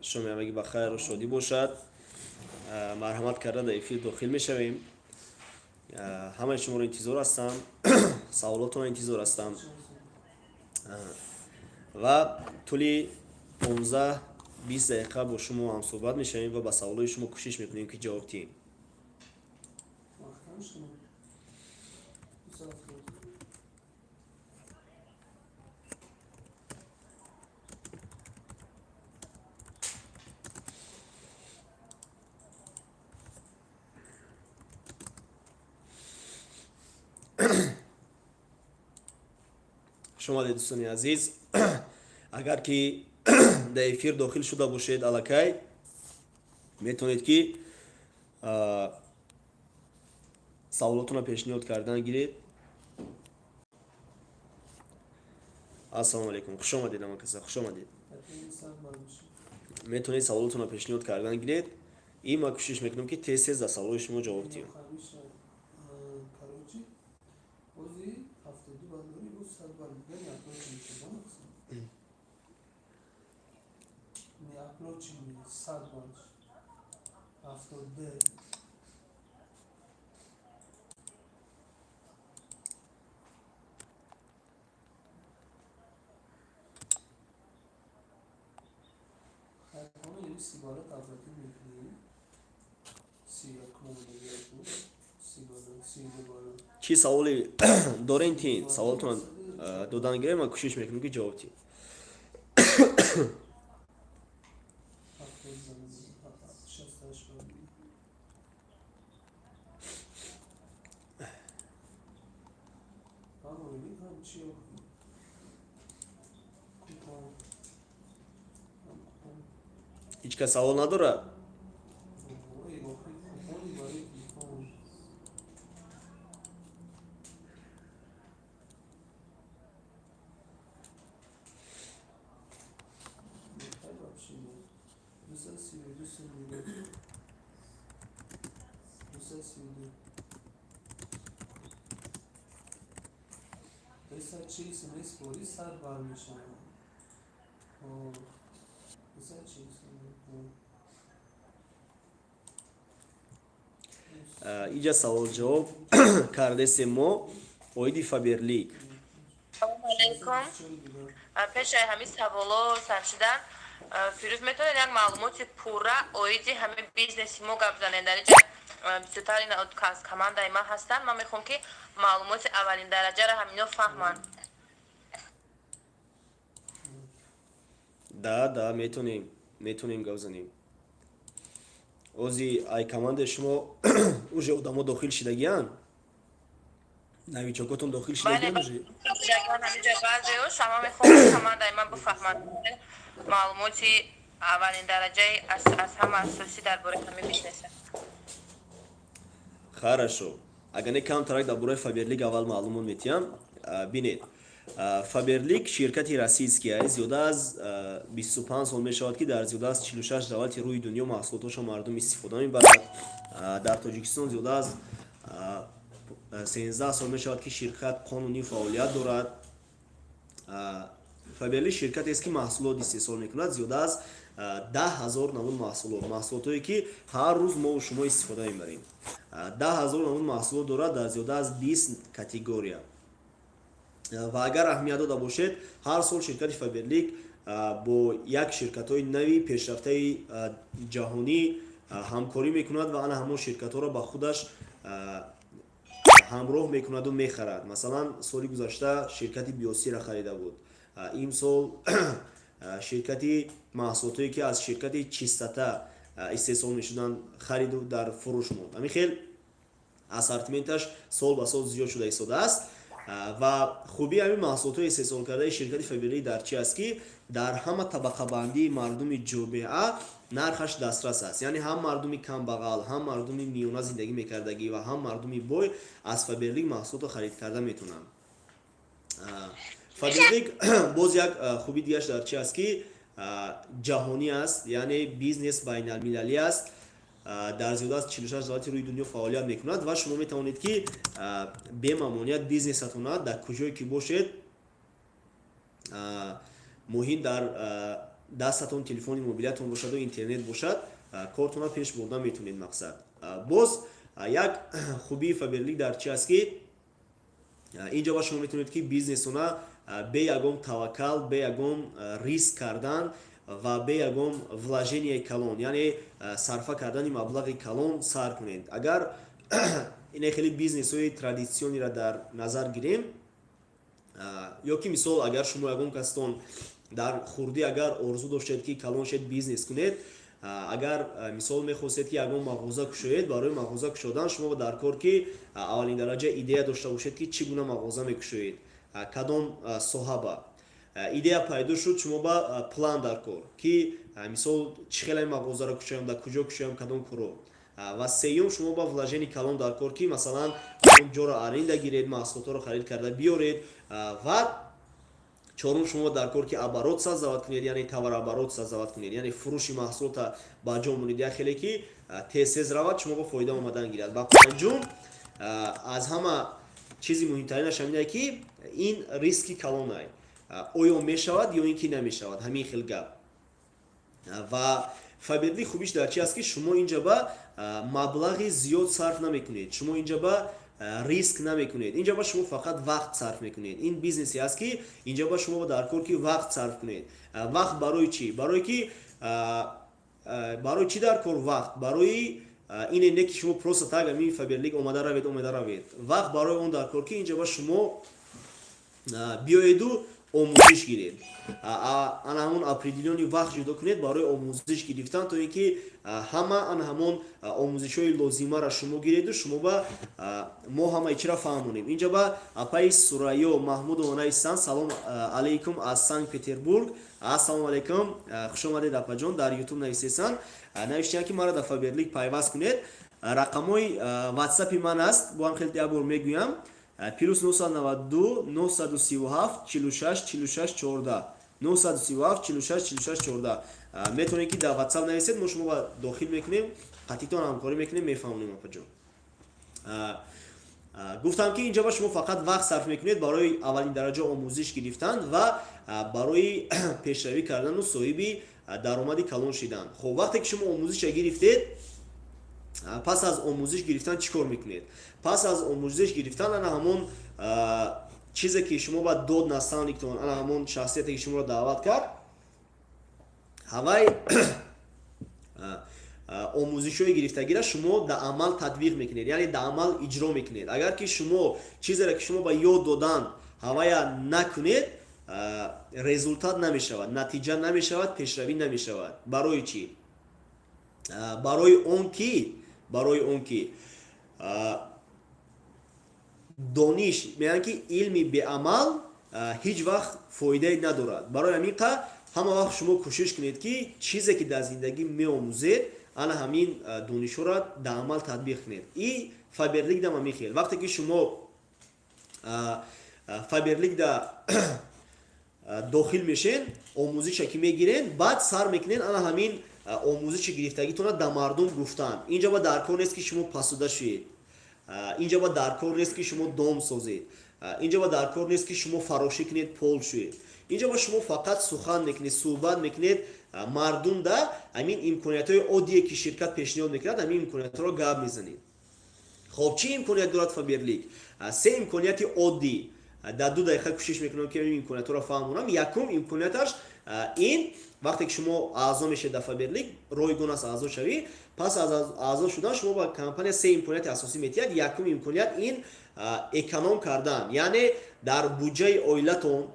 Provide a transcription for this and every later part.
شما همگی بخیر و شادی باشد. مرحمت کردن در افیر داخل می شویم. همه شما رو انتظار هستم. سوالاتون رو انتظار هستم. و طولی 15-20 دقیقه با شما هم صحبت می شویم و با سوالات شما کوشش می کنیم که جواب دهیم. شما دوستان عزیز اگر که در افیر داخل شده باشید الکی میتونید که سوالاتون رو پیشنهاد کردن گیرید. السلام علیکم، خوش آمدید. خوش آمدید. میتونید سوالاتون رو پیشنهاد کردن گیرید. این ما کوشش میکنم که تیز تیز در سوالات شما جواب دیم. چی سوالی دارین تین سوالتون دادن گیره ما کوشش میکنم که جواب دیم. هیچ کس سوال نداره؟ اینجا سوال جواب کرده سیمو اویدی فابرلیک. سلام علیکم. پیش همین سوالو سرشدن فیروز میتونه یک معلومات پورا اویدی همین بیزنسی ما قبل زننده درجه بسیاری از کمانده ما هستن. من میخوام که معلومات اولین درجه را همینو فهمن. دا میتونیم گوزنیم. اوزی ای کمانده شما اوجه ادامو داخل شدگیان؟ نوی چاکاتون داخل شدگیان اوجه؟ بله همینجا بعضی او شما میخوام کمانده ما بفهمن معلوماتی اولین درجه از همه اساسی درباره همین بیزنسه. Хорошо. اگر کم ترک درباره فابرلیک اول معلومات میتیم بینید. فابرلیک شرکتی روسیایی است. زیاده از 25 سال میشود که در زیاده از 46 دولت روی دنیا محصولاتش مردم استفاده میبرند. در تاجیکستان زیاده از 13 سال میشود که شرکت قانونی فعالیت دارد. فابرلیک شرکتی است که محصولات استحصال میکند. زیاده از 10,000 نمون محصولاتی که هر روز ما و شما استفاده میبریم. 10,000 نمون محصولات دارد در زیاده از 20 کاتگوریا. و اگر اهمیت داده باشد هر سال شرکت فابرلیک با یک شرکت‌های نوی پیشرفته جهانی همکاری میکند و آن همون شرکت‌ها را با خودش همراه میکند و میخرد. مثلا سال گذشته شرکت بیوسی را خریده بود. این سال شرکتی محصولاتی که از شرکت چیستتا استحصال میشدن خرید و در فروش موند. همین خیلی اسارتمنتش سال به سال زیاد شده ایستاده است. و خوبی همین محصولات استحصال کرده شرکت فابرلیک در چی است که در همه طبقه بندی مردم جامعه نرخش دسترس است. یعنی هم مردم کم بغل، هم مردم میانه زندگی میکردگی و هم مردم بوی از فابرلیک محصولات خرید کرده میتونن. فابرلیک باز یک خوبی دیگه در چی است که جهانی است. یعنی بیزنس بین المللی است. در زیاده از 46 دولت روی دنیا فعالیت میکند و شما میتوانید که به ممانعت بیزنستون در کجایی که باشید مهم در дастатон телефони мобилиятон бошаду интернет бошад кортона пеш бурдан метавонед мақсад. Боз як хубии Faberlic дар чи аст ки инҷа ба шумо метавонед ки бизнесона бе ягон таваккал, бе ягон риск кардан ва бе ягон вложенияи калон, яъне сарфа кардани маблағи калон сар кунед. Агар ине хеле бизнесҳои традитсиониро дар назар гирем, ё ки мисол агар шумо ягон кастон дар хурдӣ агар орзу доштед ки калон шед бизнес кунед, агар мисол мехостед ки ягон мағоза кушоед, барои мағоза кушодан шумо дар кор ки аввалин дараҷа идея дошта бошед ки чӣ гуна мағоза мекушоед, кадом соҳаба идея пайдо шуд, шумо ба план дар кор ки мисол чӣ хеле мағозаро кушоям, дар куҷо кушоям, кадом куро. Ва сеюм шумо ба вложени калон дар кор ки масалан ҷоро аренда гиред, маҳсулотҳоро харид карда биёред. Ва чорум шумо дар кор ки оборот созават кунед, яъне товарооборот созават кунед, яъне фурӯши маҳсулота ба ҷо монед, як хеле ки тез равад, шумо ба фоида омадан гирад. Ва панҷум аз ҳама чизи муҳимтаринаш ҳамине ки ин риски калонай, оё мешавад ё ин ки намешавад, ҳамин хел гап. Ва Faberlic хубиш дар чи аст ки шумо инҷа ба маблағи зиёд сарф намекунед, шумо инҷа ба риск намекунед, инҷа ба шумо фақат вақт сарф мекунед. Ин бизнесе аст ки инҷа ба шумо дар кор ки вақт сарф кунед. Вақт барои чӣ? Барои чӣ дар кор вақт? Барои ине не ки шумо просто так ами Faberlic омада равед. Вақт барои он дар кор ки инҷа ба шумо биёеду омӯзиш гиред. Ана ҳамон определёни вақт ҷудо кунед барои омӯзиш гирифтан, то ин ки ҳама ана ҳамон омӯзишҳои лозимаро шумо гиреду шумо ба мо ҳама ичра фаҳмонем. Инҷа ба апаи Сурайё Маҳмудова нависанд. Салом алейкум аз Санкт Петербург. Ассалому алейкум, хуш омадед апаҷон. Дар YouTube нависесанд. Навиштиянд ки маро дар Faberlic пайваст кунед. Рақамҳои WhatsApp-и ман аст. Бо ҳам хеле ябор мегӯям. +992 937 46 46 14 937 46 46 14 метавонед ки дар WhatsApp нависед, мо шумо ба дохил мекунем, қатитон ҳамкорӣ мекунем, мефаҳмонем апаҷон. гуфтам ки инҷа ба шумо фақат вақт сарф мекунед барои аввалин дараҷа омӯзиш гирифтан ва барои пешравӣ кардану соҳиби даромади калон шидан. Хоб вақте ки шумо омӯзиша гирифтед, пас аз омӯзиш гирифтан чӣ кор мекунед? Пас аз омӯзиш гирифтан ана ҳамон чизе ки шумо ба дод наставниктон, ана ҳамон шахсияте ки шуморо даъват кард, ҳавай омӯзишҳои гирифтагиро шумо дар амал татбиқ мекунед, яъне дар амал иҷро мекунед. Агар ки шумо чизеро ки шумо ба ёд додан ҳавая накунед, результат намешавад, натиҷа намешавад, пешравӣ намешавад. Барои чӣ? Барои он ки дониш меян ки илми беамал ҳеҷ вақт фоидае надорад. Барои ҳамин қа ҳама вақт шумо кӯшиш кунед ки чизе ки дар зиндагӣ меомӯзед, ана ҳамин донишҳоро дар амал татбиқ кунед. И Faberlic дам ҳамин хел. Вақте ки шумо Faberlic да дохил мешен, омӯзиша ки мегирен, баъд сар мекунен ана ҳамин омӯзиши гирифтагитона да мардум гуфтан. Инҷа ба дар кор нест ки шумо пасуда шуед. Инҷа ба дар кор нест ки шумо дом созед. Инҷа ба дар кор нест ки шумо фарошӣ кунед, пол шуед. Инҷа ба шумо фақат сухан мекунед, суҳбат мекунед, мардум да ҳамин имкониятҳои оддие ки ширкат пешниҳод мекунад, ҳамин имкониятҳоро гап мезанед. Хоб чӣ имконият дорад Faberlic? Се имконияти оддӣ. Дар 2 дақиқа кӯшиш мекунам ки ҳамин имкониятҳоро фаҳмонам. Якум имконияташ ин вақте ки шумо аъзо мешед дар Faberlic, ройгон аст аъзо шавӣ. Пас аз аъзо шудан шумо ба компания се имконияти асосӣ метиҳад. Якум имконият ин эконом кардан, яъне дар буҷаи оилатон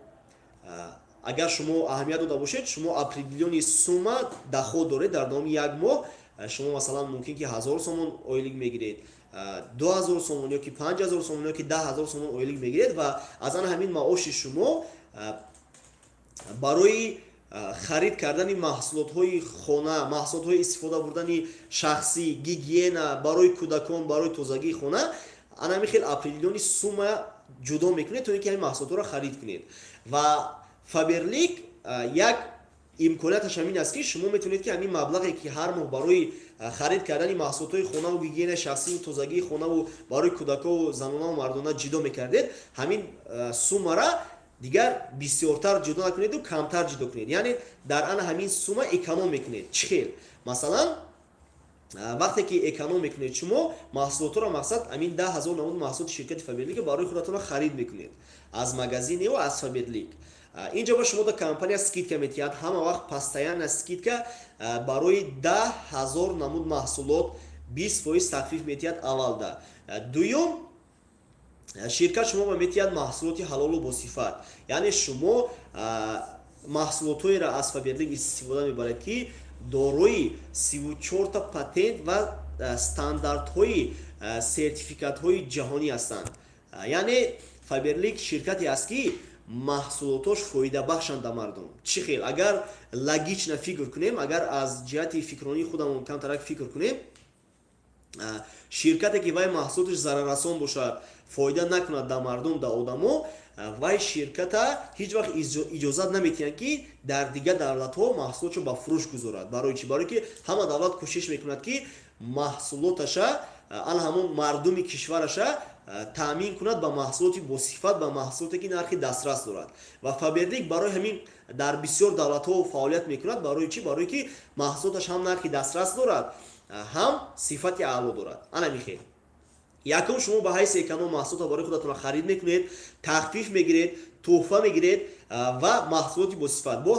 агар шумо аҳамият дода бошед, шумо определёни сумма доход доред дар давоми як моҳ. Шумо масалан мумкин ки 1000 сомон ойлик мегиред, 2000 сомон ё ки 5000 сомон ё ки 10000 сомон ойлик мегиред ва аз ана ҳамин маоши шумо барои харид кардани маҳсулотҳои хона, маҳсулотҳои истифода бурдани шахсӣ, гигиена, барои кӯдакон, барои тозагии хона, ана ҳамин хел определёни сумма ҷудо мекунед, то ин ки ҳамин маҳсулотҳоро харид кунед. Ва Faberlic як имконияташ ҳамин аст ки шумо метавонед ки ҳамин маблағе ки ҳар моҳ барои харид кардани маҳсулотҳои хонаву гигиенаи шахсиву тозагии хонаву барои кӯдакону занонаву мардона ҷидо мекардед, ҳамин суммара дигар бисёртар ҷудо накунеду камтар ҷудо кунед, яъне дар ана ҳамин сума эконом мекунед. чӣ хел? Масалан, вақте ки эконом мекунед шумо маҳсулотро мақсад амин 10,000 намуд маҳсулоти ширкати Faberlic барои худатон харид мекунед аз магазини ва аз Faberlic. инҷо ба шумо да компания скидка метиҳад, ҳама вақт постоянна скидка барои 10,000 намуд маҳсулот 20% тахфиф метиҳад аввалда. дуюм, ширкат шумо ба метиҳад маҳсулоти ҳалолу босифат, яъне шумо маҳсулотҳоеро аз Faberlic истифода мебаред ки дорои 34 та патент ва стандартҳои сертификатҳои ҷаҳонӣ ҳастанд. яъне Faberlic ширкате аст ки маҳсулотош фоидабахшанд ба мардум. чӣ хел? агар логично фикр кунем, агар аз ҷиҳати фикрронии худамон камтарак фикр кунем, ширкате ки вай маҳсулоташ зараррасон бошад, фоида накунад да мардум, да одамо, вай ширката ҳеҷ вақт иҷозат наметиҳад ки дар дигар давлатҳо маҳсулотшо ба фурӯш гузорад. барои чӣ? барои ки ҳама давлат кӯшиш мекунад ки маҳсулоташа ана ҳамон мардуми кишвараша таъмин кунад ба маҳсулоти босифат, ба маҳсулоте ки нархи дастрас дорад. ва Faberlic барои ҳамин дар бисёр давлатҳо фаъолият мекунад. барои чӣ? барои ки маҳсулоташ ҳам нархи дастрас дорад, ҳам сифати аъло дорад. ана михел якум, шумо ба ҳайси эконом маҳсулотро барои худатон харид мекунед, тахфиф мегиред, туҳфа мегиред ва маҳсулоти босифат. бо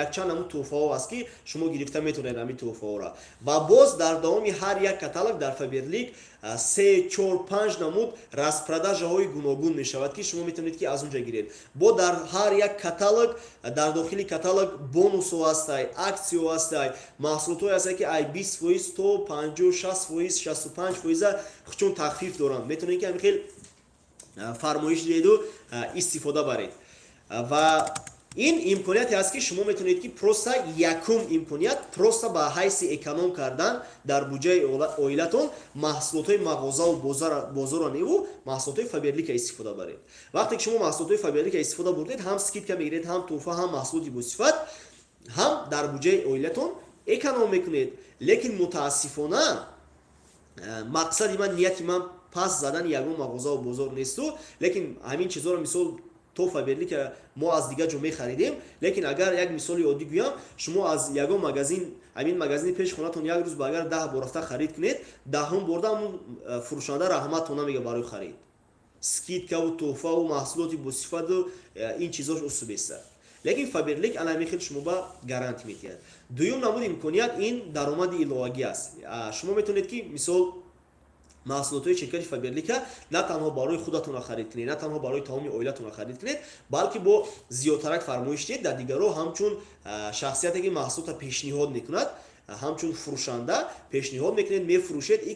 якчанд намуд туҳфаҳо аст ки шумо гирифта метавонед ҳамин туҳфаҳоро. ва боз дар давоми ҳар як каталог дар Faberlic 3, 4, 5 намуд распродажаҳои гуногун мешавад ки шумо метавонед ки аз он ҷо гиред. бо дар ҳар як каталог, дар дохили каталог бонусҳо ҳастай, аксияҳо ҳастай, маҳсулотҳое ҳастай ки ай 20%, 100%, 50%, 60%, 65% чун тахфиф доранд. метавонед ки ҳамин хел фармоиш диҳеду истифода баред. ва ин имконияте аст ки шумо метавонед ки просто якум имконият просто ба ҳайси эконом кардан дар буҷаи оилатон маҳсулотҳои мағозаву бозоро неву маҳсулотҳои Faberlic истифода баред. вақте ки шумо маҳсулотҳои Faberlic истифода бурдед, ҳам скидка мегиред, ҳам туҳфа, ҳам маҳсулоти босифат, ҳам дар буҷаи оилатон эконом мекунед. лекин мутаассифона мақсади ман, нияти ман пас задани ягон мағозаву бозор несту, лекин ҳамин чизҳоро мисол то Faberlic мо аз дигар ҷо мехаридем. лекин агар як мисоли оддӣ гӯям, шумо аз ягон магазин, ҳамин магазини пеши хонатон як рӯз ба агар 10 бор рафта харид кунед, даҳум борда ҳамун фурӯшанда раҳматтон намега барои харид. скидкаву туҳфаву маҳсулоти босифату ин чизош усубеста. лекин Faberlic ана ҳамин хел шумо ба гарантӣ метиҳад. дуюм намуд имконият ин даромади иловагӣ аст. шумо метавонед ки мисол маҳсулотҳои ширкати Faberlic на танҳо барои худатон харид кунед, на танҳо барои тамоми оилатон харид кунед, балки бо зиёдтарак фармоиш диҳед дар дигаро ҳамчун шахсияте ки маҳсулота пешниҳод мекунад, ҳамчун фурӯшанда пешниҳод мекунед, мефурӯшед, и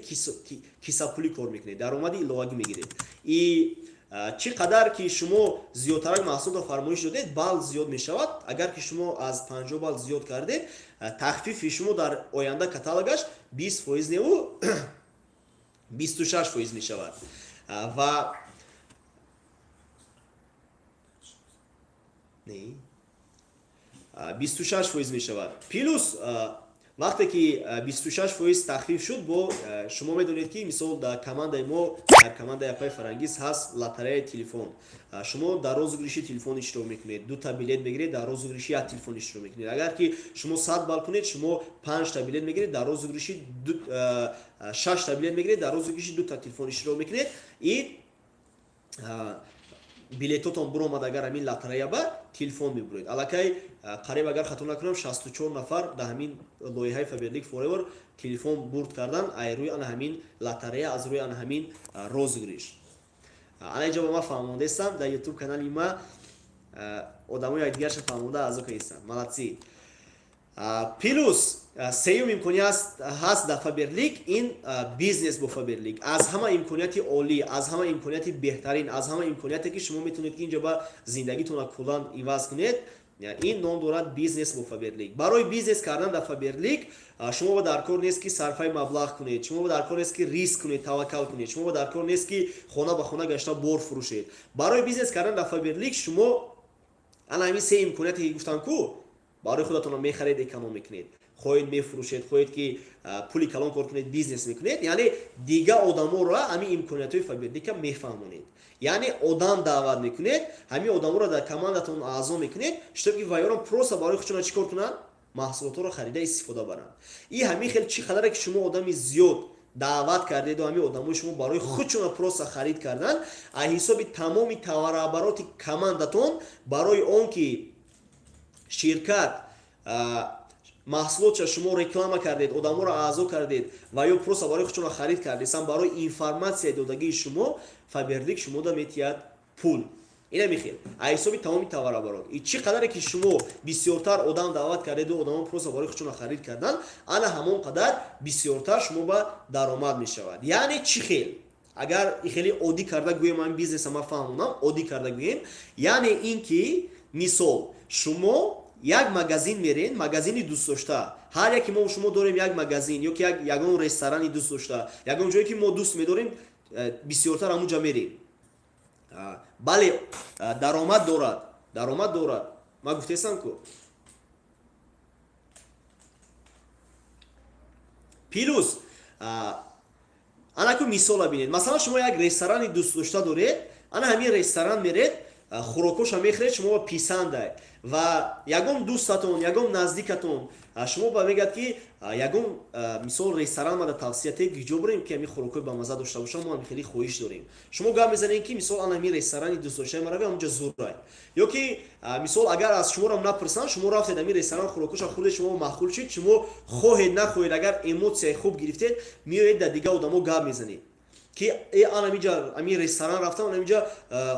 кисапулӣ кор мекунед, даромади иловагӣ мегиред. и чӣ қадар ки шумо зиёдтарак маҳсулотро фармоиш додед, бал зиёд мешавад. агар ки шумо аз 50 бал зиёд кардед, тахфифи шумо дар оянда каталогаш 20% неву 26% мешавад. ва 26% мешавад. плюс вақте ки 26% тахфиф шуд, бо шумо медонед ки мисол дар командаи мо, дар командаи Апай Фарангиз ҳаст лотареяи телефон. шумо дар розыгриши телефон иштирок мекунед, 2 та билет мегиред, дар розыгриши як телефон иштирок мекунед. агар ки шумо 100 бал кунед, шумо 5 та билет мегиред, дар розыгриши 6 та билет мегиред, дар розыгриши 2 та телефон иштирок мекунед. и билетотон буромад агар ҳамин лотарея ба телефон мебуред. аллакай қариб агар хато накунам 64 нафар дар ҳамин лоиҳаи Faberlic Forever телефон бурд кардан аз рӯи ана ҳамин лотарея, аз рӯи ана ҳамин розыгриш. ана инҷо ба ма фаҳмондастам дар YouTube канали ма одамои якдигарша фаҳмонда аъзо ҳастанд. молодси. плюс сеюм имконият ҳаст дар Faberlic, ин бизнес бо Faberlic аз ҳама имконияти олӣ, аз ҳама имконияти беҳтарин, аз ҳама имконияте ки шумо метавонед ки инҷо ба зиндагитона куллан иваз кунед, ин ном дорад бизнес бо Faberlic. барои бизнес кардан дар Faberlic шумо ба дар кор нест ки сарфаи маблағ кунед, шумо ба дар кор нест ки риск кунед, таваккал кунед, шумо ба дар кор нест ки хона ба хона гашта бор фурӯшед. барои бизнес кардан дар Faberlic шумо ана ҳамин се имконияте ки гуфтам ку барои худатон мехаред, эконом мекунед, хоҳед мефурӯшед, хоҳед ки пули калон кор кунед, бизнес мекунед, яъне дига одаморо ҳамин имкониятҳои фаберлика мефаҳмонед. Яъне одам даъват мекунед, ҳамин одаморо дар командатон аъзо мекунед, шуто ки вайёрон просто барои худшона чӣ кор кунанд? маҳсулотҳоро харида истифода баранд. И ҳамин хел чӣ қадаре ки шумо одами зиёд даъват кардеду ҳамин одамои шумо барои худшона просто харид кардан, аз ҳисоби тамоми таварабароти командатон барои он ки ширкат маҳсулотша шумо реклама кардед, одаморо аъзо кардед ва ё просто барои худшона харид кардесам, барои информатсияи додагии шумо фаберлик шумода метиҳад пул. ина михел аз ҳисоби тамоми таварабарот и чӣ қадаре ки шумо бисёртар одам даъват кардеду одамон просто барои худшона харид кардан, ана ҳамон қадар бисёртар шумо ба даромад мешавад. яъне чӣ хел агар хеле оддӣ карда гӯем, ҳамин бизнеса ман фаҳмонам, оддӣ карда гӯем, яъне ин ки мисол шумо як магазин мерен, магазини дӯстдошта, ҳар яке мо шумо дорем як магазин ё ки ягон ресторани дӯстдошта, ягон ҷое ки мо дӯст медорем, бисёртар ҳамунҷа мерем. бале даромад дорад, ма гуфтесам ку пилус ана ку мисола бинед, масалан шумо як ресторани дӯстдошта доред, ана ҳамин ресторан меред, хӯрокоша мехӯред, шумо ба писандед ва ягон дӯстатон, ягон наздикатон шумо ба мегӯяд ки ягон мисол ресторан мада тавсиятед ки ҷо бурем ки ҳамин хӯрокҳои ба мазза дошта бошад, мо ҳам хеле хоҳиш дорем. Шумо гап мезанед ки мисол ана ҳамин ресторани дӯстдоштаи ма равед, ҳамунҷа зуррай. Ё ки мисол агар аз шуморо напурсанд, шумо рафтед ҳамин ресторан хӯрокоша хӯрдед, шумо маҳқул шид, шумо хоҳед нахоҳед, агар эмоцияи хуб гирифтед, меоед дар дига одамо гап мезанед ки анамиҷа ҳамин ресторан рафтам, анамиҷа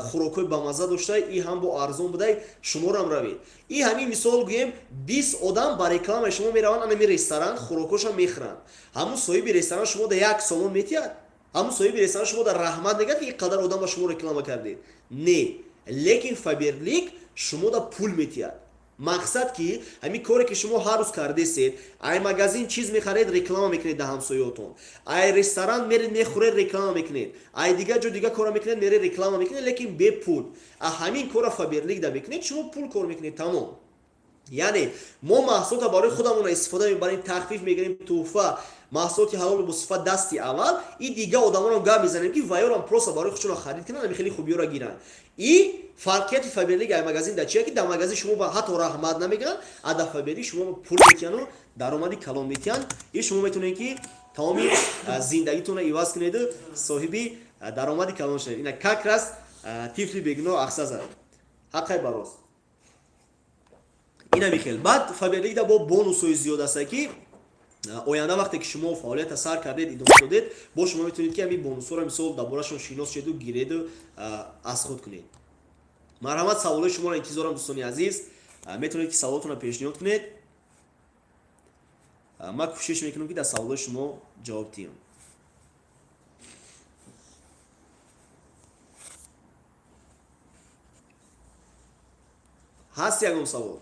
хӯрокҳои бамазза дошта, и ҳам бо арзон будай, шуморам равед. И ҳамин мисол гӯем 20 одам ба рекламаи шумо мераванд, анамин ресторан хӯрокҳоша мехӯранд. ҳамун соҳиби ресторан шумо дар як сомон метиҳад, ҳамун соҳиби ресторан шумо дар раҳмат мегӯяд ки ин қадар одам ба шумо реклама кардед. Не, лекин фаберлик шумо дар пул метиҳад. мақсад ки ҳамин коре ки шумо ҳар рӯз кардесед, ай магазин чиз мехаред, реклама мекунед дар ҳамсояотон, ай ресторан меред мехӯред, реклама мекунед, ай дига ҷо дига кора мекунед, меред реклама мекунед, лекин бе пул. ҳамин кора фаберлик да мекунед, шумо пул кор мекунед, тамом. яъне мо маҳсулота барои худамона истифода мебарем, тахфиф мегирем, туҳфа, маҳсулоти ҳалолу босифат дасти аввал, и дига одаморо гап мезанем ки вайёрам просто барои худшона харид кунанд, ҳамин хеле хубиёро гиранд. И фарқияти фаберлик ай магазин дар чия ки дар магазин шумо ба ҳатто раҳмат намегӯянд, а дар фаберлик шумо пул метиҳану даромади калон метиҳанд, и шумо метавонед ки тамоми зиндагитонро иваз кунеду соҳиби даромади калон шавед. ина как раз тифли бегуноҳ ахса зад, ҳаққай барост. ина михел баъд фаберлик да бо бонусҳои зиёд аст ки оянда вақте ки шумо фаъолията сар кардед, идома додед, бо шумо метавонед ки ҳамин бонусҳоро мисол дар борашон шинос шеду, гиреду аз худ кунед. марҳамат, саволои шуморо интизорам дӯстони азиз, метавонед ки саволотонро пешниҳод кунед. ман кӯшиш мекунам ки дар саволои шумо ҷавоб диҳам. ҳаст ягон савол?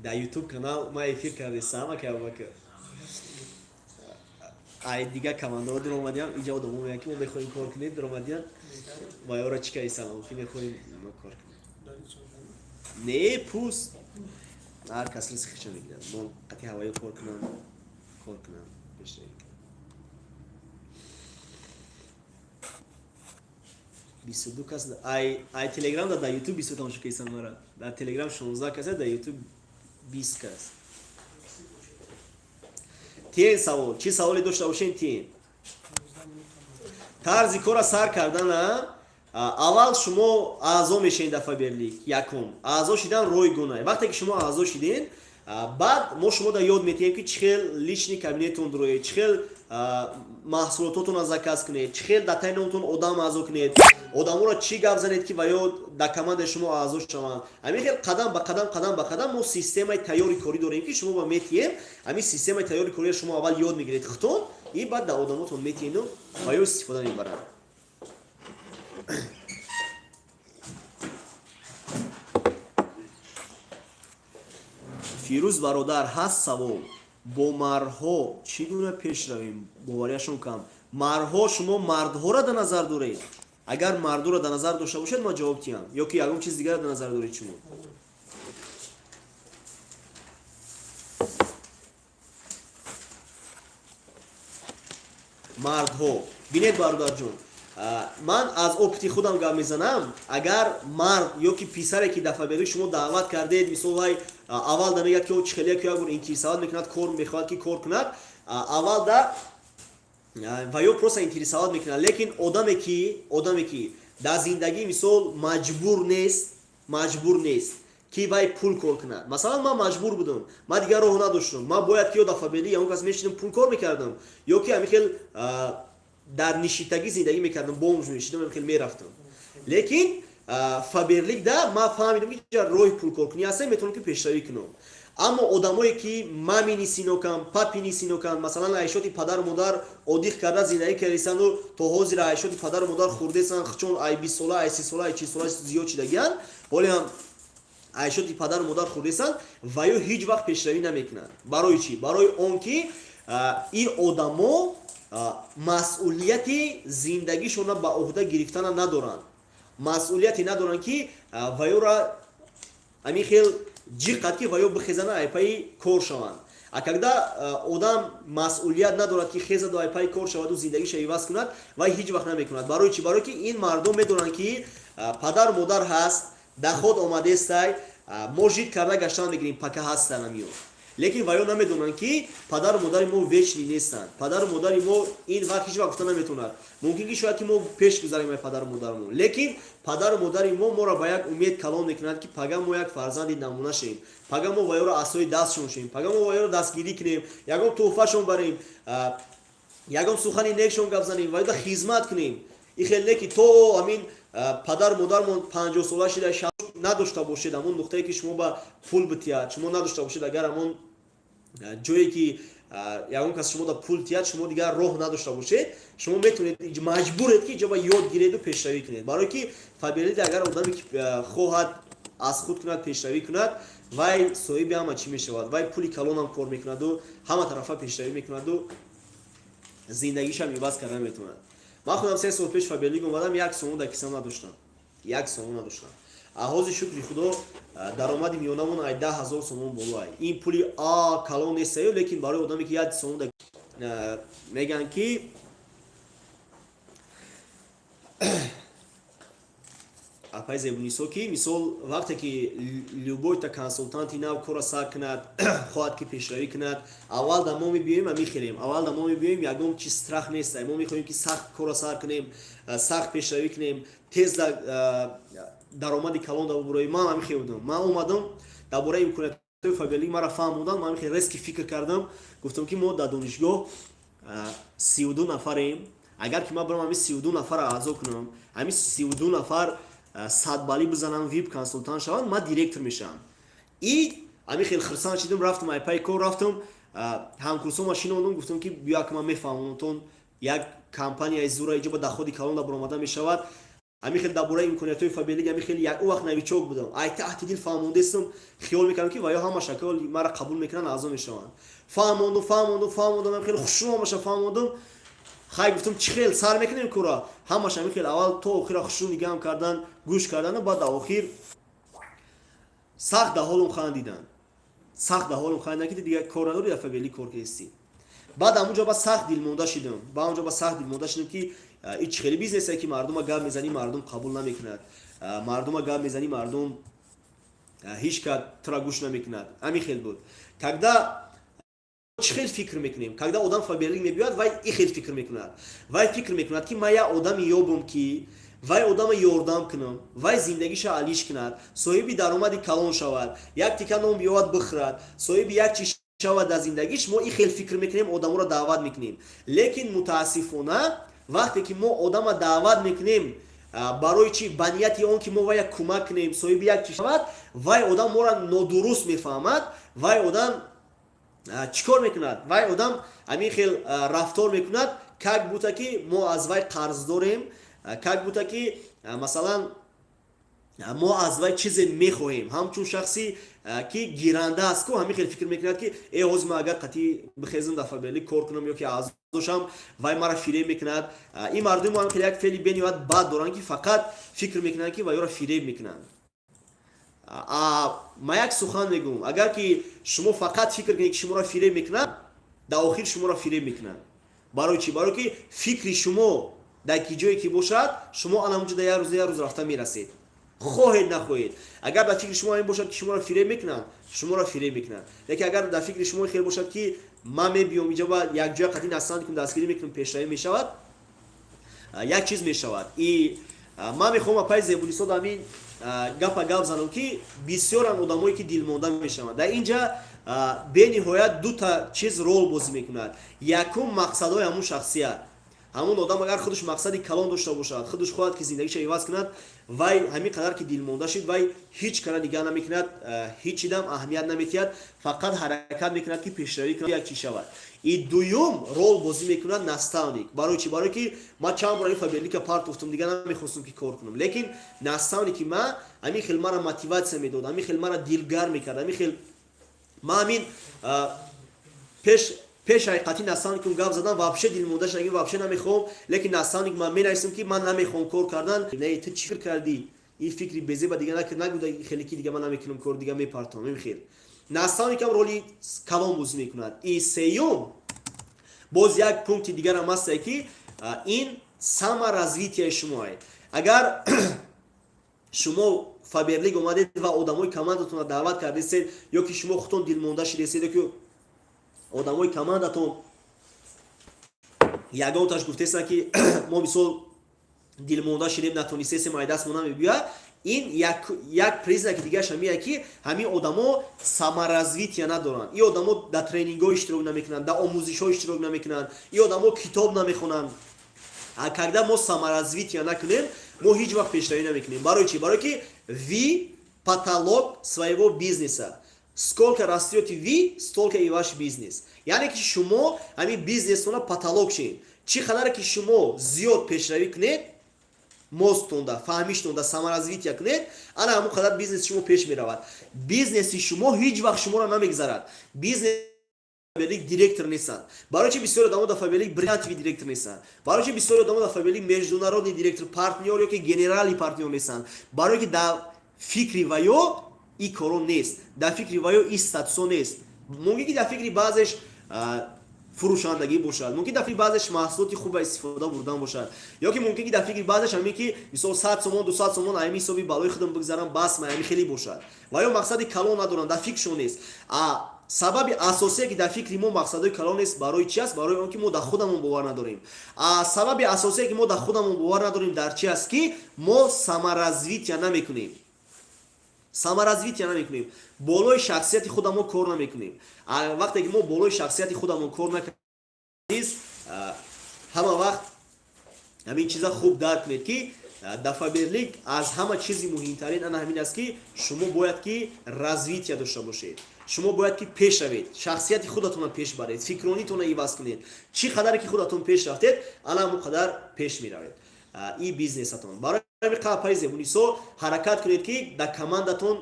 дар ютуб канал ман эфир кардесам, ака Абубакр. ай дига командаҳо дуромадиям, инҷа одамон мегӯянд ки мо мехоҳем кор кунем, дуромадиям ва ёро чӣ кардесам, ки мехоҳем кор кунем. Не пуст ҳар кас ризқи худша мегирад. Мон қати ҳавайё кор кунам бештар. 22 кас ай телеграм дар ютуб 20 тамошо кардесам мара. Дар телеграм 16 кас, дар ютуб 20 кас. тиен савол, чӣ саволе дошта бошем тиен? тарзи кора сар кардана, аввал шумо аъзо мешавед дар фаберлик, якум аъзо шидан роҳи гуна. вақте ки шумо аъзо шиден, баъд мо шумода ёд метиҳем ки чӣ хел лични кабинетон дуроед, чӣ хел маҳсулототонро заказ кунед, чӣ хел дар тайни онтон одам аъзо кунед, одаморо чӣ гап занед ки ва ё дар командаи шумо аъзо шаванд. ҳамин хел қадам ба қадам мо системаи тайёри корӣ дорем ки шумо ба метиҳем, ҳамин системаи тайёри кориро шумо аввал ёд мегиред худтон, и баъд дар одамотон метиҳену ва ё истифода мебаранд. фирӯз бародар, ҳаст савол, бо марҳо чӣ гуна пеш равем? боварияшон кам. марҳо шумо мардҳоро дар назар доред? агар мардуро дар назар дошта бошед ма ҷавоб диҳам ё ки ягон чиз дигаро дар назар доред шумо. мардҳо бинед бародарҷон, ман аз опити худам гап мезанам. агар мард ё ки писаре ки дафъабери шумо даъват кардед, мисол вай аввал да мегӯяд ки чихелия ки як бор интересоват мекунад, кор мехоҳад ки кор кунад, аввал да ва ё просто интересоват мекунад, лекин одаме ки дар зиндагӣ мисол маҷбур нест ки вай пул кор кунад. Масалан ман маҷбур будам, ман дигар роҳ надоштам, ман бояд ки ё дафъабели ягон кас мешидам пул кор мекардам, ё ки ҳамин хел дар нишитагӣ зиндагӣ мекардам, бомж мешидам, ҳамин хел мерафтам. Лекин фаберликда ман фаҳмидам ки роҳи пулкоркунӣ ҳаст, метавонам ки пешравӣ кунам. аммо одамое ки мамини синокам, папини синокам, масалан айшоти падару модар одиқ карда зиндагӣ кардесанду то ҳозир айшоти падару модар хӯрдесанд, чун ай 20 сола, ай 30 сола, ай 40 сола зиёд шидагиянд, ҳоле ҳам айшоти падару модар хӯрдесанд ва ё ҳеҷ вақт пешравӣ намекунанд. Барои чӣ? Барои он ки ин одамо масъулияти зиндагишона ба уҳда гирифтана надоранд. Масъулияте надоранд ки ва ёра ҳамин хел ҷиқад ки ва ё бихезана айпаи кор шаванд. А когда одам масъулият надорад ки хезаду айпаи кор шаваду зиндагиша иваз кунад, вай ҳеҷ вақт намекунад. Барои чӣ? Барои ки ин мардум медонанд ки падару модар ҳаст, даход омадестай, мо жид карда гаштан мегирем, пака ҳастан ҳамиё. лекин ва ё намедонанд ки падару модари мо вечни нестанд. Падару модари мо ин вақт ҳеҷ вақт гуфта наметавонад. Мумкин ки шояд ки мо пеш гузарем ай падару модарамон, лекин падару модари мо моро ба як умед калон мекунад ки пага мо як фарзанди намуна шавем, пага мо ва ёро асои дастшон шавем, пага мо ва ёро дастгирӣ кунем, ягон тӯҳфашон барем, ягон сухани некшон гап занем ва ё хизмат кунем. ихел не ки то амин падару модармон 50 сола шида надошта бошед, амон нуқтае ки шумо ба пул битиҳад, шумо надошта бошед, агар амон ҷое ки ягон кас шумо да пул тиҳад, шумо дигар роҳ надошта бошед, шумо метавонед маҷбуред ки ҷоба ёд гиреду пешравӣ кунед. Барое ки фабелида агар одаме ки хоҳад аз худ кунад, пешравӣ кунад, вай соҳиби ҳама чӣ мешавад, вай пули калонам кор мекунаду ҳама тарафа пешравӣ мекунаду зиндагишам иваз карда метавонад. Ман худам 3 сол пеш фабелиг омадам, як сомон дар кисам надоштам, як сомон надоштам. ҳозир шукри худо даромади миёнамон ай 10,000 сомон боло ай. Ин пули калон нестаю, лекин барои одаме ки як сомон меган ки апай зебунисо ки мисол вақте ки любойта консултанти нав кора сар кунад, хоҳад ки пешравӣ кунад, аввал да мо мебиёем мехелем, аввал да мо мебиёем ягон чиз страх нестай, мо мехоҳем ки сахт кора сар кунем, сахт пешравӣ кунем, тез даромади калон дар бораи ман ҳамин будам. Ман омадам дар бораи имкониятҳои фабелиг маро фаҳмонданд, ман ҳамин резки фикр кардам, гуфтам ки мо дар донишгоҳ 32 нафарем, агар ки ман барам ҳамин 32 нафар аъзо кунам, ҳамин 32 нафар 100 балӣ бизанам, вип консултант шаванд, ман директор мешавам. ҳамин хел хирсанд шидам, рафтам айпаи кор, рафтам ҳамкурсома шинондам, гуфтам ки биё ки ман мефаҳмонтон як компанияи зура иҷоба даходи калон дар баромада мешавад. ҳамин хел дар бораи имкониятҳои фабелиг ҳамин хел як вақт навичок будам, ай таҳти дил фаҳмондестам, хиёл мекардам ки ва ё ҳама шакл маро қабул мекунанд, аъзо мешаванд. фаҳмондам, ҳамин хел хушнумаша фаҳмондам. хай гуфтам чӣ хел сар мекунем кора, ҳамаш ҳамин хел аввал то охира хушну нигаҳам кардан, гӯш кардан, баъд дар охир сахт дар ҳолам хандидан, сахт дар ҳолам хандидан ки дигар кор надори дар фабелиг кор кардесӣ. баъд ҳамунҷо ба сахт дилмонда шидам, ки ин чӣ хели бизнесе ки мардума гап мезанӣ, мардум қабул намекунад, мардума гап мезанӣ, мардум ҳеҷ кад тра гӯш намекунад. ҳамин хел буд. Когда чӣ хел фикр мекунем? Когда одам фабелиг мебиёяд, вай ин хел фикр мекунад. Вай фикр мекунад ки ман як одаме ёбам ки вай одама ёрдам кунам, вай зиндагиша алиш кунад, соҳиби даромади калон шавад, як тика ном биёвад бихӯрад, соҳиби як чиз шавад дар зиндагиш. Мо ин хел фикр мекунем, одаморо даъват мекунем. Лекин мутаассифона вақте ки мо одама даъват мекунем барои чӣ? Ба нияти он ки мо вай як кӯмак кунем, соҳиби як чиз шавад, вай одам моро нодуруст мефаҳмад, вай одам чӣ кор мекунад? Вай одам ҳамин хел рафтор мекунад, как бута ки мо аз вай қарз дорем, как бута ки масалан ما از وی چیزی میخواهیم همچون شخصی که گیرنده است که همین خیلی فکر میکند که ای حوز ما اگر قطعی بخیزم دفعه بلی کار کنم یا که از دوشم وی مرا فریب میکند این مردم هم خیلی یک فعلی بینیواد بعد دارن که فقط فکر میکنند که وی را فریب میکنند ما یک سخن میگم اگر که شما فقط فکر کنید که شما را فریب میکنند در آخر شما را فریب میکنند برای چی؟ برای که فکر شما در کی جایی که باشد شما الان اونجا در یه روز رفته میرسید خواهید نخواهید اگر در فکر شما این باشد که شما را فریب میکنند شما را فریب میکنند لیکن اگر در فکر شما خیر باشد که من میبیام اینجا و یک جای قطعی نستند که دستگیری میکنم پیشروی میشود یک چیز میشود من میخوام پای زبونی صد همین گپ زنم که بسیار آدمایی که دلمانده میشوند در اینجا به نهایت دو تا چیز رول بازی میکند یکم مقصدهای همون شخصیت همون آدم اگر خودش مقصدی کلان داشته باشد خودش خواهد که زندگیش عوض کند وای همین قدر که دلمانده شد وای هیچ کار دیگه نمیکند هیچ چیزم اهمیت نمیدهد فقط حرکت میکند که پیشروی کند یک چی شود این دوم رول بازی میکند نستاونیک برای چی برای که ما چند برای فابریک پارت گفتم دیگه نمیخواستم که کار کنم لیکن نستاونیک ما همین خیلی مرا موتیواسیون میداد همین خیلی مرا دلگرم میکرد همین خیلی ما همین پیش حقیقتی نستانی که گپ زدن واپشه دلمونده شدم واپشه نمیخوام لیکن نستانی که من مینویسم که من نمیخوام کار کردن نه تو چی فکر کردی این فکری بزی با دیگه نکرد نگو خیلی کی دیگه من نمیکنم کار دیگه میپرتم میخیر نستانی که رولی کلام بازی میکند این سیوم باز یک پونکت دیگر هم هست که این саморазвитие شما اگر شما فابریک اومدید و آدمای کماندتون رو دعوت کردید یا که شما خودتون دلمونده شدید که آدمای کماندتون یگان تاش گفتن که ما مثلا دلمونده شدیم نتونستیم ما دست مونم بیاد این یک پریزنک دیگه شمیه که همین آدما саморазвитие ندارن این آدما در ترینینگ ها اشتراک نمیکنن در آموزش ها اشتراک нamiکنن این آدما کتاب نمیخونن когда мы саморазвитие نکنیم ما هیچ وقت پیشروی نمیکنیم برای چی برای که ви потолок своего бизнеса сколько растете вы столько и ваш бизнес یعنی که شما همین بیزنستون потолок شین چی قدر که شما زیاد پیشروی کنید مستوندا فهمیشتوندا саморазвитие کنید انا همون قدر بیزنس شما پیش میرود بیزنس شما هیچ وقت شما را نمیگذارد بیزنس فابریک دیرکتور نیستن برای چه بسیار آدم‌ها در فابریک برند دیرکتور نیستن برای چه بسیار آدم‌ها در فابریک международный دیرکتور پارتنر یا که گنرالی پارتنر نیستن برای که در فکری وایو این کارو نیست در فکری وایو این استاتوس نیست ممکنه که در فکری بعضش فروشندگی باشد ممکن در فکر بعضش محصولات خوب استفاده بردن باشد یا که ممکن که در فکر بعضش همین که مثلا 100 تومان 200 تومان همین حسابی بالای خودم بگذارم بس من همین خیلی باشد و یا مقصد کلان ندارن در فکرشون نیست سبب اساسی که در فکر ما مقصدای کلان نیست برای چی است برای اون که ما در خودمون باور نداریم سبب اساسی که ما در خودمون باور نداریم در چی است که ما саморазвитие نمیکنیم саморазвитие نمیکنیم بالای شخصیت خودمون کار نمیکنیم وقتی که ما بالای شخصیت خودمون کار نکنیم همه وقت همین چیزا خوب درک کنید که در فابریک از همه چیزی مهمترین انا همین است که شما باید که развитие داشته باشید شما باید که پیش روید شخصیت خودتون رو پیش برید فکرانیتون رو عوض کنید چی قدر که خودتون پیش رفتید الان اون قدر پیش میروید این بیزنستون برای همین قاپای زبونیسو حرکت کنید که در کماندتون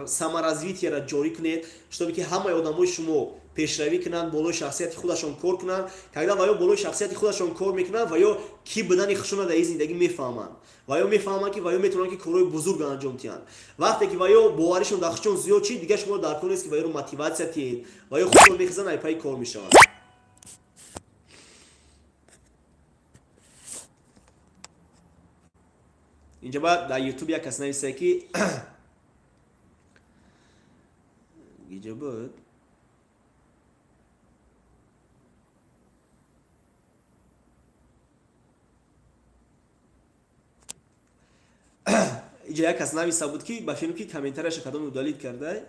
саморазвитие را جاری کنید щоб که همه آدمای شما پیشروی کنند بالای شخصیت خودشون کار کنند когда وایو بالای شخصیت خودشون کار میکنند وایو کی بدن خودشون در زندگی میفهمند وایو میفهمند که وایو میتونن که کارهای بزرگ انجام دهند وقتی که وایو باورشون در خودشون زیاد چی دیگه شما در کار نیست که وایو موتیواسیون تید وایو خودشون میخزن ای پای کار میشوند اینجا بعد در یوتیوب یک کس نویسه که اینجا بود اینجا یک کس نویسه بود که با فیلم که کامنترش کدام مدالید کرده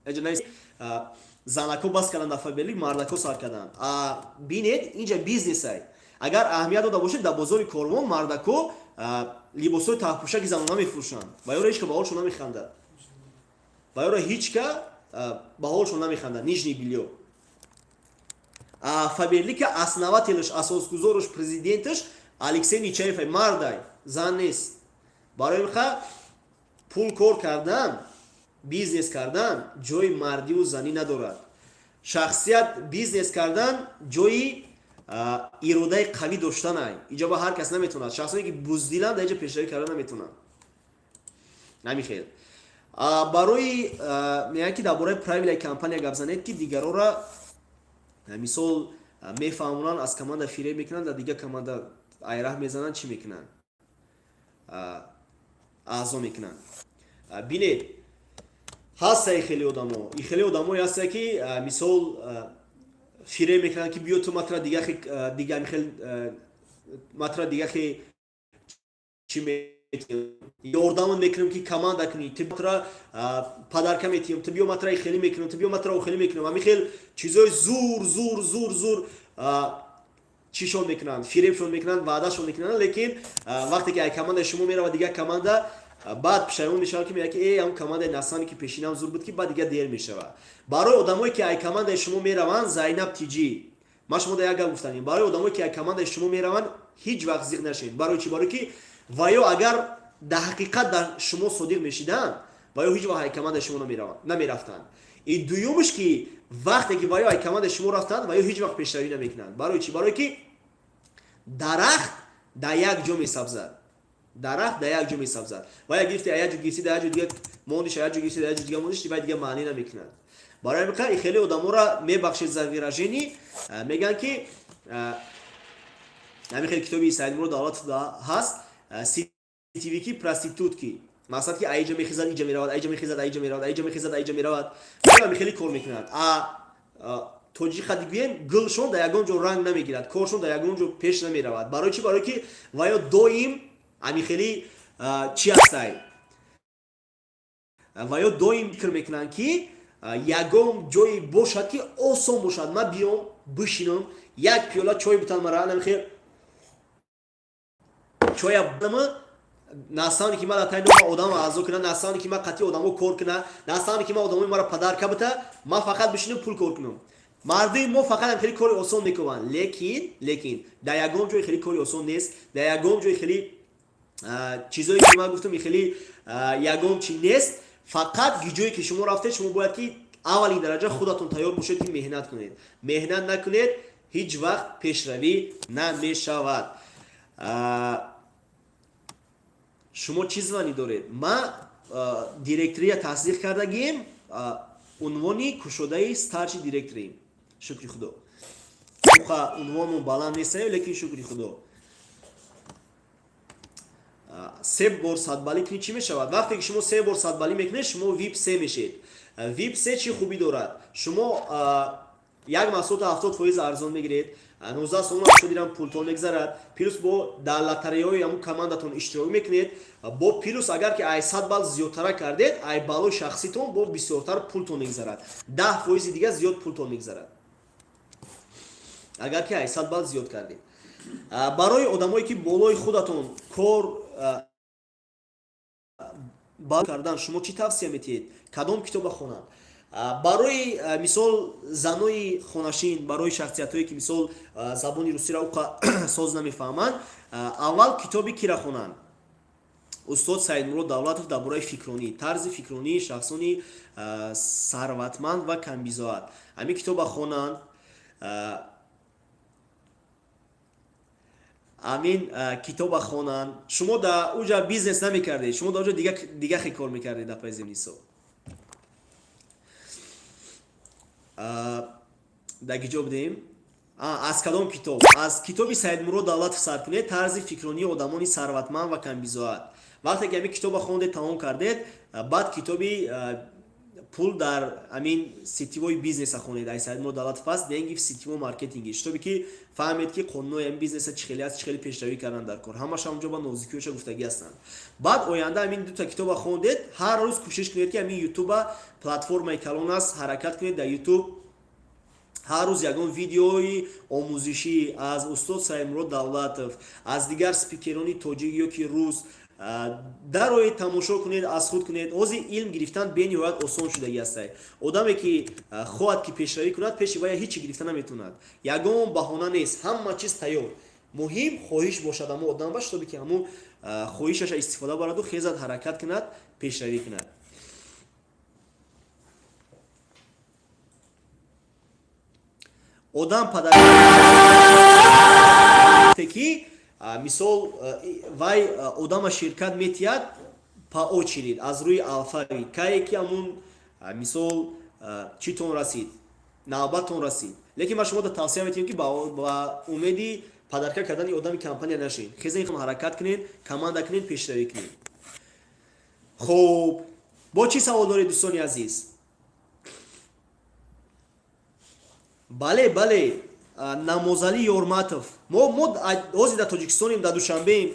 اینجا نویسه زنکو باز کردن در فابریک مردکو سر کردن بینید اینجا بیزنس های اگر اهمیت داده باشید در بازار کاروان مردکو لباسای تحپوشک زنانه میفروشن و یا هیچ که به حالشون نمیخنده و یا هیچ که به حالشون نمیخنده نیجنی بیلیو فابریک основатель اساسگذارش پرزیدنتش الکسی نیچاєв مرد زن نیست барои миха пул кор кардан, бизнес кардан ҷои мардию занӣ надорад. Шахсият бизнес кардан ҷои иродаи қавӣ доштанай. Иҷо ба ҳар кас наметавонад. Шахсоне ки буздиланд дар иҷо пешравӣ кардан наметавонанд. Намихел. Барои мегӯянд ки дар бораи правилаи компания гап занед ки дигарора мисол мефаҳмонанд аз команда фиреб мекунанд, дар дигар команда айраҳ мезананд, чӣ мекунанд? аъзо мекунанд. Бинед, ҳастаи хеле одамо. И хеле одамое ҳастае ки мисол фиреб мекунанд ки биё ту матра дигар михел матра дигахе чӣ ёрдамон мекунем ки команда кунӣ, ту матра падарка метиҳем, ту биё матра хелӣ мекунем, ту биё матра охелӣ мекунем. Ҳамин хел чизои зур чишон мекунанд, фиребшон мекунанд, ваъдашон мекунанд, лекин вақте ки ай команда шумо меравад дигар команда, баъд пешаймон мешавад ки мегӯяд ки ҳам командаи Насани ки пешинам зур буд ки баъд дигар дер мешавад. Барои одамое ки ай командаи шумо мераванд, Зайнаб Тиҷӣ, ман шумо дар як гап гуфтам, барои одамое ки ай командаи шумо мераванд, ҳеҷ вақт зиқ нашед. Барои чӣ? Барои ки ваё агар дар ҳақиқат дар шумо содиқ мешиданд, ваё ҳеҷ вақт ай командаи шумо намерафтанд. И дуюмаш ки вақте ки ваё ай командаи шумо рафтанд, ваё ҳеҷ вақт пешравӣ намекунанд. Барои чӣ? Барои ки дарахт дар як ҷо месабзад. Дарахт дар як ҷо месабзад. Ваё гирифти дар як ҷо гирифти, дар як ҷо дигар мондиш, дар як ҷо гирифти, дар як ҷо дигар мондиш, ваё дигар маънӣ намекунад. Барои ҳамин ин хеле одамора мебахшед завираженӣ, мегӯянд ки ҳамин хел китоби Саидмурод Давлатов ҳаст, ситивики проститутки. Мақсад ки аиҷа мехизад, иҷа меравад, аиҷа мехизад, аиҷа меравад, аиҷа мехизад, аиҷа меравад. Ҳамин хеле кор мекунад. тоҷи хадигӯем гулшон дар ягон ҷо ранг намегирад, коршон дар ягон ҷо пеш намеравад. Барои чӣ? Барои ки ваё доим амихели чӣ ҳастай? Ваё доим фикр мекунанд ки ягон ҷое бошад ки осон бошад. Ман биём бишинам, як пиёла чой бутан мара, амихел чоя будама насани ки ман дар тайни одам аъзо кунам, насани ки ман қатъи одамо кор кунам, насани ки ман одамои мара падарка бута, ман фақат бишинам пул кор кунам. Мардуи мо фақат ам хеле кори осон мекунанд, лекин дар ягон ҷое хеле кори осон нест, дар ягон ҷое хеле чизое ки ман гуфтам хеле ягон чи нест. Фақат гиҷое ки шумо рафтед, шумо бояд ки аввалин дараҷа худатон тайёр бошед ки меҳнат кунед. Меҳнат накунед, ҳеҷ вақт пешравӣ намешавад. шумо чӣ званӣ доред? Ман директория тасдиқ кардагием, унвони кушодаи старши директорием. Шукри худо. Уха унвонмон баланд нестаем, лекин шукри худо. 3 бор садбалӣ кунед чӣ мешавад? Вақте ки шумо 3 бор садбалӣ мекунед, шумо VIP 3 мешед. VIP 3 чӣ хубӣ дорад? Шумо як маҳсулоти 70% арзон мегиред, 19 сомон шудирам пултон мегзарад, плюс бо дар лотареяҳои ҳамун командатон иштирок мекунед, бо плюс агар ки ай 100 балл зиёдтара кардед, ай баллои шахситон бо бисёртар пултон мегзарад. 10% дигар зиёд пултон мегзарад. Агар ки ай 100 балл зиёд кардед. Барои одамое ки болои худатон кор бал кардан, шумо чӣ тавсия метиҳед? Кадом китоба хонанд? барои мисол занои хонашин, барои шахсиятҳое ки мисол забони русиро уқа соз намефаҳманд, аввал китоби кира хонанд? устод Саидмурод Давлатов дар бораи фикронӣ, тарзи фикронии шахсони сарватманд ва камбизоат. Ҳамин китоба хонанд. амин китоба хонанд. Шумо дар уҷа бизнес намекардед, шумо дар уҷа дигаре кор мекардед дар пайзи нисо. дар киҷо будем? аз кадом китоб? аз китоби Саидмурод Давлатов сар кунед, тарзи фикронии одамони сарватманд ва камбизоат. вақте ки ҳамин китоба хондед, тамом кардед, баъд китоби пул дар амин ситивои бизнеса хонед. ай Саидмурод Давлатов аст, денги ситиво маркетинги, штоби ки фаҳмед ки қонунои ҳамин бизнеса чӣ хеле аст, чӣ хеле пешравӣ кардан дар кор. ҳамаш ҳамонҷо ба нозикиёша гуфтагӣ ҳастанд. баъд оянда ҳамин дута китоба хондед, ҳар рӯз кӯшиш кунед ки ҳамин ютуба платформаи калон аст, ҳаракат кунед дар ютуб. ҳар рӯз ягон видеои омӯзишӣ аз устод Саидмурод Давлатов, аз дигар спикерони тоҷик ё ки рус дароед тамошо кунед, аз худ кунед. ҳозир илм гирифтан бениҳоят осон шудагӣ ҳастай. одаме ки хоҳад ки пешравӣ кунад, пеши вай ҳечи гирифта наметавонад. ягон баҳона нест, ҳама чиз тайёр. муҳим хоҳиш бошад ҳамун одам баш то ки ҳамун хоҳишаша истифода бараду хезад ҳаракат кунад пешравӣ кунад. одам падарки мисол вай одама ширкат метиҳад по очередь аз рӯи алфавӣ кае ки ҳамун мисол читон расид навбатон расид, лекин ма шумода тавсия метиҳем ки ба умеди падарка кардани одами компания нашед, хезен ҳаракат кунед, команда кунед, пешравӣ кунед. хуб, бо чӣ савол доред дӯстони азиз? бале намозали Ёрматов, мо ҳозир дар Тоҷикистонем, дар Душанбеем,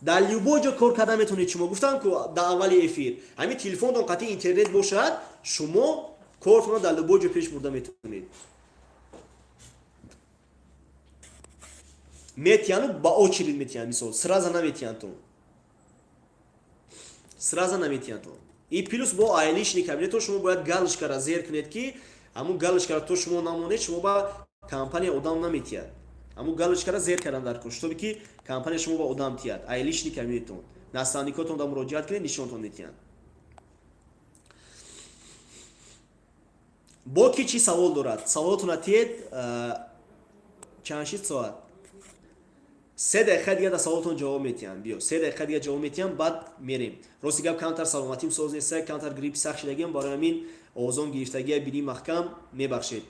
дар любой ҷо кор карда метавонед. Шумо гуфтам ку дар аввали эфир ҳамин телефонтон қатъи интернет бошад, шумо кортона дар любой ҷо пеш бурда метавонед. метиҳану ба очередь метиҳанд, мисол сразу наметиҳандтон, сразу наметиҳандтон. И плюс бо айлишни кабинетон шумо бояд галочкара зер кунед ки ҳамун галочкара то шумо намонед, шумо ба компания одам наметиҳад. ҳамун галочкара зер кардан дар куш, то ки компания шумо ба одам тиҳад. айлишни кабинетон, наставникотон да муроҷиат кунед, нишонтон метиҳанд. бо ки чӣ савол дорад? Саволотона тиҳед чанд соат? 3 дақиқа дига дар саволотон ҷавоб метиҳам. биё 3 дақиқа дига ҷавоб метиҳам, баъд мерем. рости гап камтар саломатим соз неста, камтар гриппи сахт шидагиам, барои ҳамин овозон гирифтагия бини маҳкам мебахшед.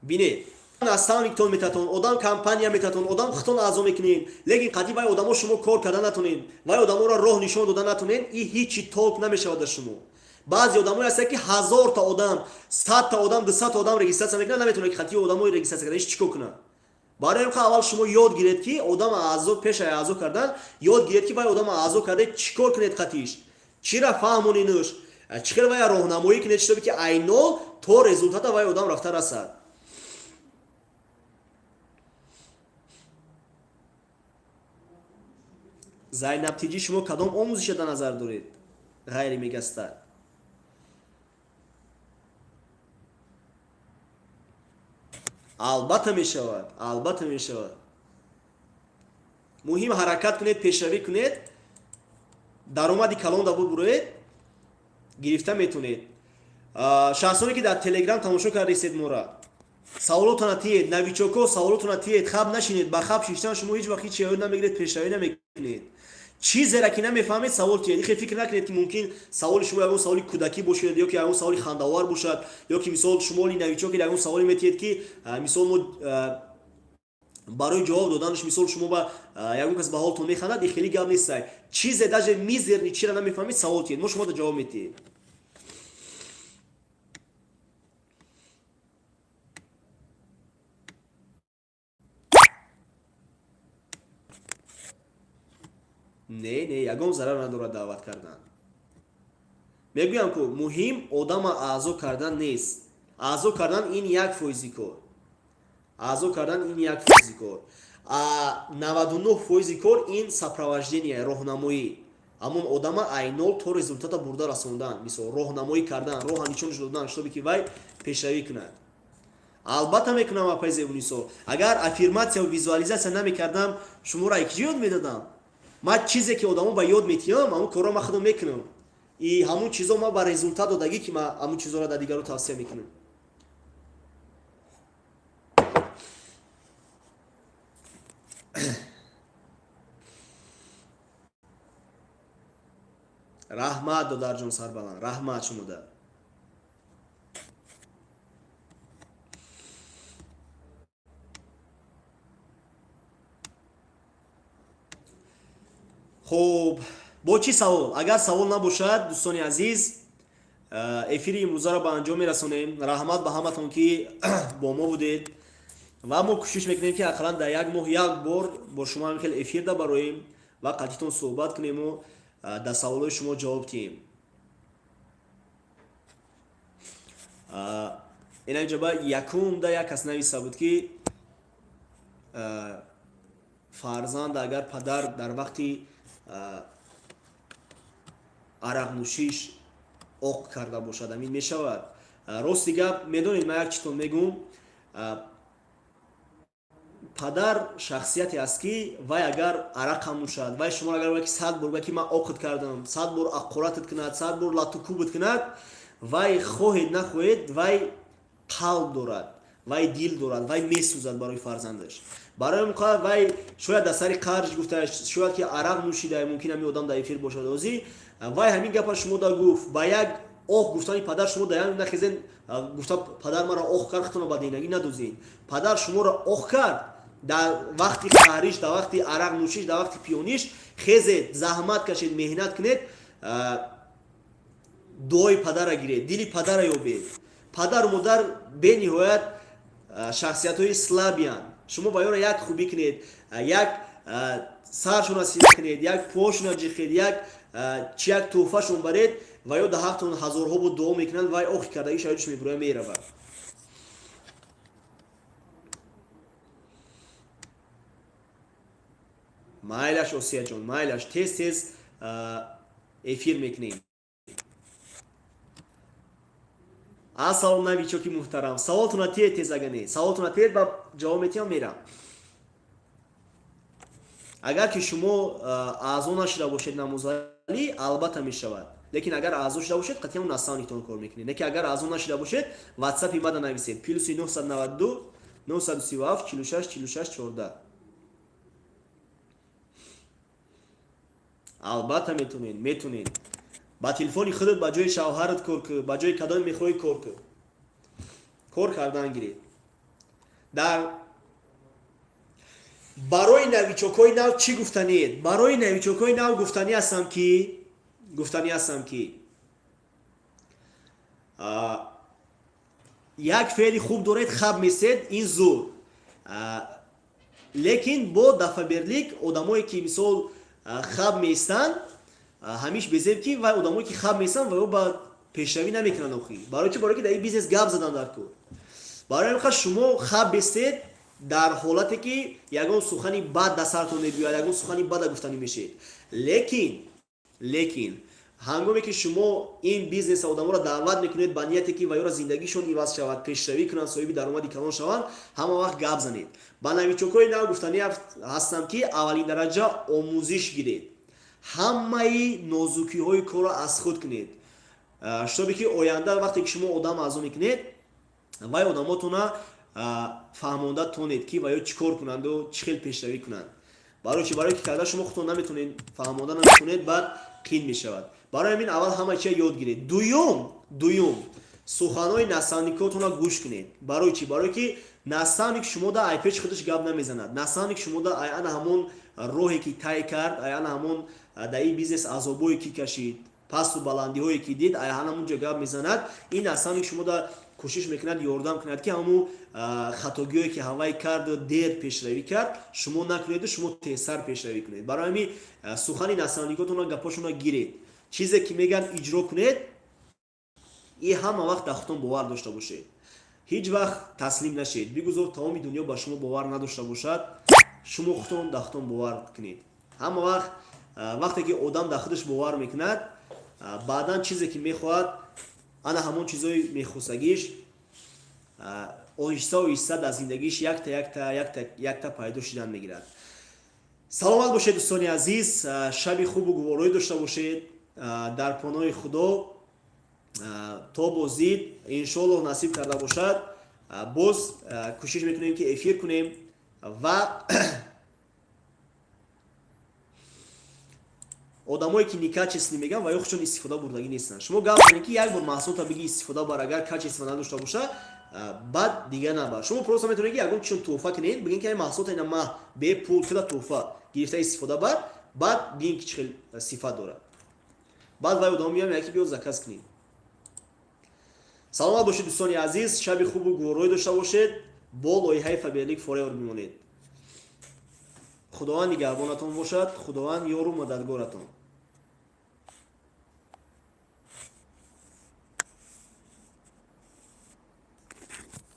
бинед, наставниктон метатон, одам компания метатон, одам хутон аъзо мекунед, лекин қадим вай одамо шумо кор карда натонед, вай одаморо роҳ нишон дода натонед, и ҳичи толк намешавад дар шумо. баъзе одамои ҳастанд ки 1000 та одам, 100 та одам, 200 та одам регистратсия мекунад, наметавонад ки хати одамои регистратсия кардаиш чӣ кор кунад. барои ин аввал шумо ёд гиред ки одам аъзо пеша аъзо кардан, ёд гиред ки вай одам аъзо карда чӣ кор кунед хатиш, чира фаҳмонинуш, чӣ хел вай роҳнамоӣ кунед, чӣ ки айнол то результата вай одам рафта расад. зайнабтиҷӣ шумо кадом омӯзиша дар назар доред? ғайри мегаста. албатта мешавад, албатта мешавад. муҳим ҳаракат кунед, пешравӣ кунед, даромади калон дар буроед, гирифта метонед. шахсоне ки дар телеграм тамошо кардесед мора, саволотона тиҳед, навичоко саволотона тиҳед, хаб нашинед, ба хаб шиштан шумо ҳеҷ вақт ҳеҷ ёд намегиред, пешравӣ намекунед. чӣ зера ки намефаҳмед савол тиҳед. ихе фикр накунед ки мумкин саволи шумо ягон саволи кӯдакӣ бошад, ё ки ягон саволи хандовар бошад, ё ки мисол шумоли навичоки ягон саволе метиҳед ки мисол мо барои ҷавоб доданаш мисол шумо ба ягон кас ба ҳолтон механдад, и хеле гап нестай. чизе даже мизерни чира намефаҳмед, савол тиҳед, мо шумо да ҷавоб метиҳед. не ягон зарар надорад даъват кардан. мегӯям ку муҳим одама аъзо кардан нест. аъзо кардан ин 1% кор. аъзо кардан ин 1% кор. 99% кор ин сопровождение, роҳнамоӣ. ҳамон одама айнол то результата бурда расондан, мисол роҳнамоӣ кардан, роҳа нишонаш додан, штоби ки вай пешравӣ кунад. албатта мекунам апайзе унисо. агар аффирматсия ва визуализатсия намекардам, шуморо ки ёд медодам. ма чизе ки одамо ба ёд метиҳам, ҳамун корро ма худам мекунам. И ҳамун чизо ма ба результат додагӣ ки ма ҳамун чизоро дар дигаро тавсия мекунам. раҳмат додарҷон сарбаланд, раҳмат шумода. хуб, бо чӣ савол? агар савол набошад, дӯстони азиз, эфири имрӯзаро ба анҷом мерасонем. раҳмат ба ҳаматон ки бо мо будед ва мо кӯшиш мекунем ки ақаллан дар як моҳ як бор бо шумо ҳамихел эфир да бароем ва қадитон суҳбат кунему, дар саволҳои шумо ҷавоб диҳем. инанҷаба якумда як кас нависта буд ки фарзанд агар падар дар вақти арақнӯшиш оқ карда бошад, амин мешавад? рости гап медонед ман як читон мегум падар шахсияте аст ки вай агар арақам нӯшад вай шумо агар ки 100 бор ки ман оқд кардам 100 бор аққоратат кунад 100 бор лату кубат кунад вай хоҳед нахоҳед вай қалб дорад вай дил дорад вай месӯзад барои фарзандаш барои муқаррар вай шояд аз сари қарҷ гуфта шояд ки арақ нӯшида мумкин ҳамин одам дар эфир бошад озӣ вай ҳамин гапа шумо да гуфт ба як оҳ гуфтани падар шумо даян нахезен гуфта падар маро оҳ кард хатона ба денагӣ надозен падар шуморо оҳ кард дар вақти қариш дар вақти арақ нӯшиш дар вақти пиёниш хезед заҳмат кашед меҳнат кунед дуои падара гиред дили падара ёбед падару модар бениҳоят шахсиятҳои слабиянд шумо ба ёро як хубӣ кунед як саршона сида кунед як пошона ҷихед як чи як тӯҳфашон баред ва ё даҳақтон ҳазорҳо бо дуо мекунанд вай охи кардагӣ шаҳидаш мебуроя меравад майлаш осияҷон майлаш тез тез эфир мекунем ассалом навичоки муҳтарам саволтуна тиед тезагане саволтуна тиед ба ҷавоб метиҳам мерам агар ки шумо аъзо нашуда бошед намозалӣ албатта мешавад лекин агар аъзо шуда бошед қатъиян насавниктон кор мекунед не ки агар аъзо нашуда бошед ватсапи мада нависед +992 937 46 46 14 албатта метонед ба телефони худат ба ҷои шавҳарат кор кӯ ба ҷои кадом мехоҳӣ кор кӯ кор кардан гиред дар барои навичокҳои нав чӣ гуфтаниед барои навичокҳои нав гуфтанӣ ҳастам ки як феъли хуб доред хаб месед ин зур лекин бо дафаберлик одамое ки мисол хаб меистанд ҳамиш безеб ки вай одамое ки хаб меистанд ва ё ба пешравӣ намекунанд охир барои чи барои ки дар ин бизнес гап задан дар кор барои ҳамин хат шумо хаб бестед дар ҳолате ки ягон сухани бад дар сартон мебиёяд ягон сухани бада гуфтанӣ мешед лекин ҳангоме ки шумо ин бизнеса одаморо даъват мекунед ба нияте ки ва ёро зиндагишон иваз шавад пешравӣ кунанд соҳиби даромади калон шаванд ҳама вақт гап занед ба навичокҳои нав гуфтанӣ ҳастам ки аввалин дараҷа омӯзиш гиред ҳамаи нозукиҳои корро аз худ кунед шутобе ки оянда вақте ки шумо одам аъзо мекунед вай одамотона фаҳмонда тонед ки ва ё чӣ кор кунанду чӣ хел пешравӣ кунанд барои чи барои ки карда шумо худтон наметонед фаҳмонда наметонед баъд қин мешавад барои ҳамин аввал ҳама чия ёд гиред дуюм суханҳои насавникотона гӯш кунед барои чи барои ки насавник шумода айпеч худаш гап намезанад насавник шумода аяна ҳамон роҳе ки тай кард аяна ҳамон дар ин бизнес азобое ки кашид пасту баландиҳое ки дид аяна ҳамунҷо гап мезанад ин насавник шумода кӯшиш мекунад ёрдам кунад ки ҳамун хатогиҳое ки ҳавай карду дер пешравӣ кард шумо накунеду шумо тезтар пешравӣ кунед барои ҳамин сухани насавникотона гапошона гиред чизе ки мегӯянд иҷро кунед и ҳама вақт дар худтон бовар дошта бошед ҳеҷ вақт таслим нашед бигузор тамоми дунё ба шумо бовар надошта бошад шумо худтон дар худтон бовар кунед ҳама вақт вақте ки одам дар худаш бовар мекунад баъдан чизе ки мехоҳад ана ҳамон чизҳои мехусагиш оҳиста оҳиста дар зиндагиш якта пайдо шудан мегирад саломат бошед дӯстони азиз шаби хубу гувороӣ дошта бошед дар поноҳи худо то бозид иншоаллоҳ насиб карда бошад боз кӯшиш мекунем ки эфир кунем ва одамое ки некачественно мегӯянд ва ё худшон истифода бурдагӣ нестанд шумо гап занед ки як бор маҳсулота биги истифода бар агар качество надошта боша баъд дига набар шумо просто метавонед ки ягон чизон тӯҳфа кунед бигӯед ки ин маҳсулота ина ма бе пул када тӯҳфа гирифта истифода бар баъд бигӯед ки чӣ хел сифат дорад баъд вай одам меоям яке биё заказ кунед саломат бошед дӯстони азиз шаби хубу гувороӣ дошта бошед бо лоиҳаи фаберлик форевар бимонед худованд нигаҳбонатон бошад худованд ёру мададгоратон